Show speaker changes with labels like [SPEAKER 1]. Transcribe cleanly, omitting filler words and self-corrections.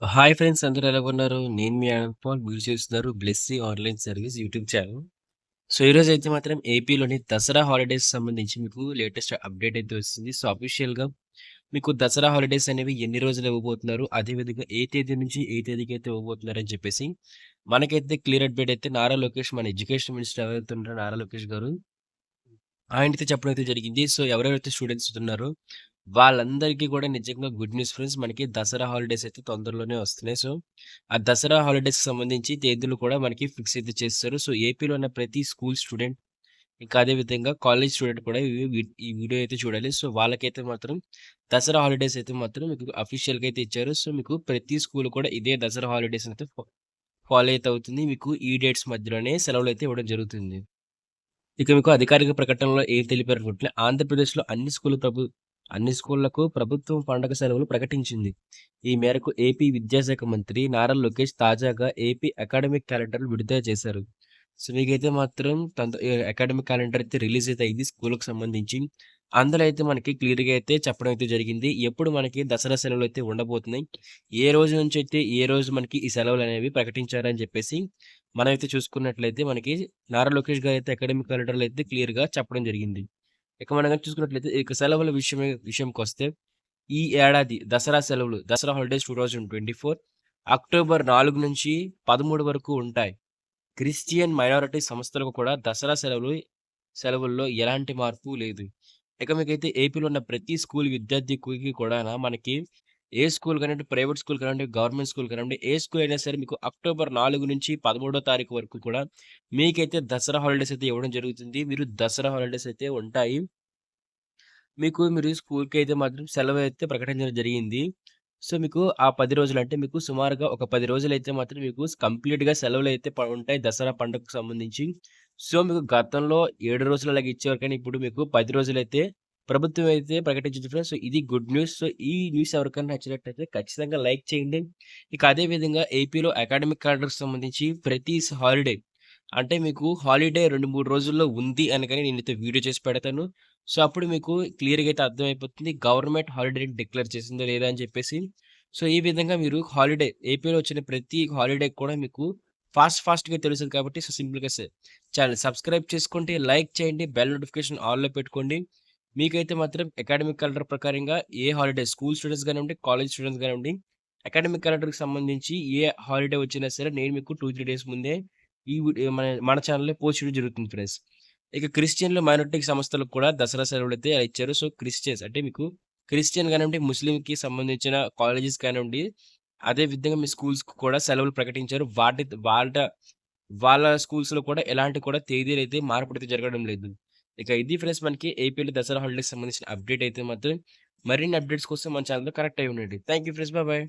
[SPEAKER 1] Hi friends అందరూ ఎలా ఉన్నారు? నేను మీ అనంత్ పాల్. మీరు చూస్తున్నారు Blessy online service YouTube channel. So, ఈరోజైతే మాత్రం ఏపీలోని దసరా హాలిడేస్ సంబంధించి మీకు లేటెస్ట్ అప్డేట్ అయితే వస్తుంది. సో, అఫీషియల్‌గా మీకు దసరా హాలిడేస్ అనేవి ఎన్ని రోజులు ఇవ్వబోతున్నారు? అదేవిధంగా ఏ తేదీ నుంచి ఏ తేదీకైతే ఇవ్వబోతున్నారని చెప్పేసి మనకైతే క్లియర్ అప్డేట్ అయితే నారా లోకేష్ మన ఎడ్యుకేషన్ మినిస్టర్ ఎవరైతే ఉన్నారో నారా లోకేష్ గారు ఆయనైతే చెప్పడం అయితే జరిగింది. సో, ఎవరెవరైతే స్టూడెంట్స్ ఉన్నారో వాళ్ళందరికీ కూడా నిజంగా గుడ్ న్యూస్ ఫ్రెండ్స్. మనకి దసరా హాలిడేస్ అయితే తొందరలోనే వస్తున్నాయి. సో, ఆ దసరా హాలిడేస్‌కి సంబంధించి తేదీలు కూడా మనకి ఫిక్స్ అయితే చేసేసారు. సో, ఏపీలో ఉన్న ప్రతి స్కూల్ స్టూడెంట్, ఇంకా అదే విధంగా కాలేజ్ స్టూడెంట్ కూడా ఈ వీడియో అయితే చూడాలి. సో, వాళ్ళకైతే మాత్రం దసరా హాలిడేస్ అయితే మాత్రం మీకు అఫీషియల్‌గా అయితే ఇచ్చారు. సో, మీకు ప్రతి స్కూల్ కూడా ఇదే దసరా హాలిడేస్ అయితే ఫాలో అయితే అవుతుంది. మీకు ఈ డేట్స్ మధ్యలోనే సెలవులైతే ఇవ్వడం జరుగుతుంది. ఇక మీకు అధికారిక ప్రకటనలో ఏం తెలిపారనుకుంటే ఆంధ్రప్రదేశ్‌లో అన్ని స్కూళ్లకు ప్రభుత్వం పండగ సెలవులు ప్రకటించింది. ఈ మేరకు ఏపీ విద్యాశాఖ మంత్రి నారా లోకేష్ తాజాగా ఏపీ అకాడమిక్ క్యాలెండర్ విడుదల చేశారు. సో, మీకైతే మాత్రం అకాడమిక్ క్యాలెండర్ అయితే రిలీజ్ అయితే అయింది స్కూలుకి సంబంధించి. అందులో అయితే మనకి క్లియర్‌గా అయితే చెప్పడం అయితే జరిగింది. ఎప్పుడు మనకి దసరా సెలవులైతే ఉండబోతున్నాయి. ఏ రోజు నుంచైతే ఏ రోజు మనకి ఈ సెలవులనేవి ప్రకటించారని చెప్పేసి మనమైతే చూసుకున్నట్లయితే మనకి నారా లోకేష్ గారైతే అకాడమిక్ క్యాలెండర్‌లో అయితే క్లియర్‌గా చెప్పడం జరిగింది. ఇక మనం గనుక చూసుకున్నట్లయితే ఇక సెలవుల విషయంకొస్తే ఈ ఏడాది దసరా సెలవులు దసరా హాలిడేస్ 2024 అక్టోబర్ 4 నుంచి 13 వరకు ఉంటాయి. క్రిస్టియన్ మైనారిటీ సంస్థలకు కూడా దసరా సెలవుల్లో ఎలాంటి మార్పు లేదు. ఇక మీకైతే ఏపీలో ఉన్న ప్రతి స్కూల్ విద్యార్థికి కూడానా మనకి ఏ స్కూల్ కానివ్వండి, ప్రైవేట్ స్కూల్ కానివ్వండి, గవర్నమెంట్ స్కూల్ కానివ్వండి, ఏ స్కూల్ అయినా సరే మీకు అక్టోబర్ 4 నుంచి 13 తారీఖు వరకు కూడా మీకైతే దసరా హాలిడేస్ అయితే ఇవ్వడం జరుగుతుంది. మీరు దసరా హాలిడేస్ అయితే ఉంటాయి. మీరు స్కూల్‌కైతే మాత్రం సెలవైతే ప్రకటించడం జరిగింది. సో, మీకు ఆ 10 రోజులు అంటే మీకు సుమారుగా ఒక 10 రోజులైతే మాత్రం మీకు కంప్లీట్‌గా సెలవులైతే ఉంటాయి దసరా పండుగకు సంబంధించి. సో, మీకు గతంలో 7 రోజులు అలాగ ఇచ్చేవారు కానీ ఇప్పుడు మీకు 10 రోజులైతే ప్రభుత్వం అయితే ప్రకటించింది ఫ్రెండ్స్. సో, ఇది గుడ్ న్యూస్. సో, ఈ న్యూస్ ఎవరికైనా నచ్చినట్టయితే ఖచ్చితంగా లైక్ చేయండి. ఇక అదే విధంగా ఏపీలో అకాడమిక్ క్యాలెండర్‌కి సంబంధించి ప్రతి హాలిడే అంటే మీకు హాలిడే 2, 3 రోజుల్లో ఉంది అనగానే నేనైతే వీడియో చేసి పెడతాను. సో, అప్పుడు మీకు క్లియర్‌గా అయితే అర్థమైపోతుంది. గవర్నమెంట్ హాలిడేని డిక్లేర్ చేసిందా లేదా అని చెప్పేసి. సో, ఈ విధంగా మీరు ఏపీలో వచ్చిన ప్రతి హాలిడేకి కూడా మీకు ఫాస్ట్‌గా తెలుస్తది కాబట్టి సో, సింపుల్‌గా ఛానెల్ సబ్స్క్రైబ్ చేసుకోండి, లైక్ చేయండి, బెల్ నోటిఫికేషన్ ఆల్‌లో పెట్టుకోండి. మీకైతే మాత్రం అకాడమిక్ క్యాలెండర్ ప్రకారంగా ఏ హాలిడే స్కూల్ స్టూడెంట్స్ గానివ్వండి, కాలేజ్ స్టూడెంట్స్ గానివ్వండి, అకాడమిక్ క్యాలెండర్‌కి సంబంధించి ఏ హాలిడే వచ్చినా సరే నేను మీకు 2, 3 డేస్ ముందే ఈ మన ఛానెల్‌లో పోస్ట్ చేయడం జరుగుతుంది ఫ్రెండ్స్. ఇక క్రిస్టియన్‌లు, మైనారిటీ సంస్థలకు కూడా దసరా సెలవులైతే ఇచ్చారు. సో, క్రిస్టియన్స్ అంటే మీకు క్రిస్టియన్ గానివ్వండి, ముస్లింకి సంబంధించిన కాలేజెస్ కానివ్వండి, అదే విధంగా మీ స్కూల్స్‌కి కూడా సెలవులు ప్రకటించారు. వాళ్ళ స్కూల్స్‌లో కూడా ఎలాంటి కూడా తేదీలైతే మార్పుడైతే జరగడం లేదు. ఇక ఇది ఫ్రెండ్స్ మనకి ఏపీలో దసరా హాలిడేస్‌కి సంబంధించిన అప్డేట్ అయితే మాత్రం మరిన్ని అప్డేట్స్ కోసం మన ఛానెల్‌తో కనెక్ట్ అయ్యి ఉండండి. Thank you friends. బాయ్.